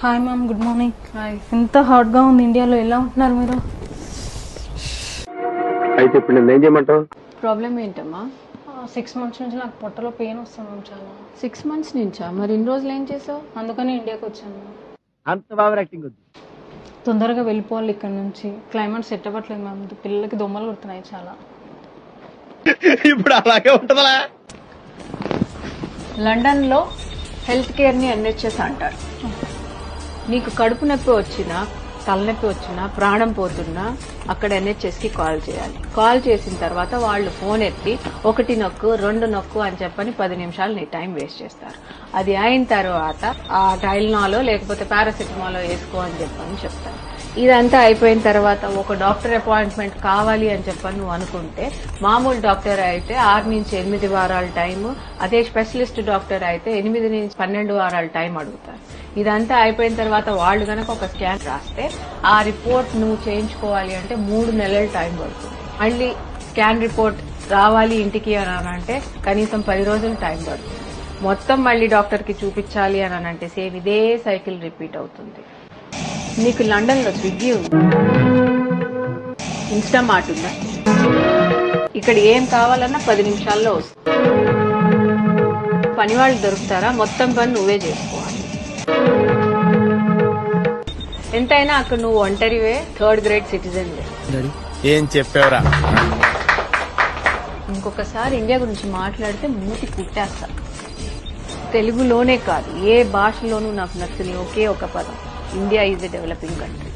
Hi ma'am, good morning. Hi. ఎంత hot గా ఉంది ఇండియాలో, ఎలా ఉంటున్నారు మీరు? అయితే ఇప్పుడు నేను ఏం చేయమంటావు? ప్రాబ్లం ఏంటమ్మా? 6 months నుంచి నాకు పొట్టలో పెయిన్ వస్తుంది మ్యామ్ చాలా. 6 months నుంచా? మరి ఇన్ని రోజులు ఏం చేసావు? అందుకని ఇండియాకి వచ్చాను. అంత బాగా యాక్టింగ్ వద్దు. తొందరగా వెళ్ళిపోవాలి ఇక్కడ నుంచి. క్లైమేట్ సెట్ అవ్వట్లేదు మ్యామ్, పిల్లలకి దొమ్మలు కుడుతున్నాయి చాలా. ఇప్పుడు అలాగే ఉంటుందా? లండన్లో హెల్త్ కేర్ని ఎన్హెచ్ఎస్ అంటారు. నీకు కడుపు నొప్పి వచ్చినా, తలనొప్పి వచ్చినా, ప్రాణం పోతున్నా అక్కడ ఎన్హెచ్ఎస్కి కాల్ చేయాలి. కాల్ చేసిన తర్వాత వాళ్ళు ఫోన్ ఎత్తి 1 నొక్కు 2 నొక్కు అని చెప్పని 10 నిమిషాలు నీ టైం వేస్ట్ చేస్తారు. అది అయిన తర్వాత ఆ టైల్నాలో లేకపోతే పారాసిటమాలో వేసుకో అని చెప్పని చెప్తారు. ఇదంతా అయిపోయిన తర్వాత ఒక డాక్టర్ అపాయింట్మెంట్ కావాలి అని చెప్పని నువ్వు అనుకుంటే, మామూలు డాక్టర్ అయితే 6 నుంచి 8 వారాల టైము, అదే స్పెషలిస్ట్ డాక్టర్ అయితే 8 నుంచి 12 వారాల టైం అడుగుతారు. ఇదంతా అయిపోయిన తర్వాత వాళ్ళు గనక ఒక స్కాన్ రాస్తే ఆ రిపోర్ట్ నువ్వు చేయించుకోవాలి అంటే 3 నెలల టైం పడుతుంది. మళ్ళీ స్కాన్ రిపోర్ట్ రావాలి ఇంటికి అని అంటే కనీసం 10 రోజులు టైం పడుతుంది. మొత్తం మళ్ళీ డాక్టర్కి చూపించాలి అని అంటే సేమ్ ఇదే సైకిల్ రిపీట్ అవుతుంది. నీకు లండన్లో స్విగ్గీ ఉంది, ఇన్స్టామార్ట్ ఉందా? ఇక్కడ ఏం కావాలన్నా 10 నిమిషాల్లో వస్తుంది. పని వాళ్ళు దొరుకుతారా? మొత్తం పని నువ్వే చేసుకోవాలి. ఎంతైనా అక్కడ నువ్వు ఒంటరివే, 3rd grade సిటిజన్. ఏం చెప్పావురా? ఇంకొకసారి ఇండియా గురించి మాట్లాడితే మూతి కుట్టేస్తా. తెలుగులోనే కాదు, ఏ భాషలోనూ నాకు నచ్చని ఒకే ఒక పదం, India is a developing country.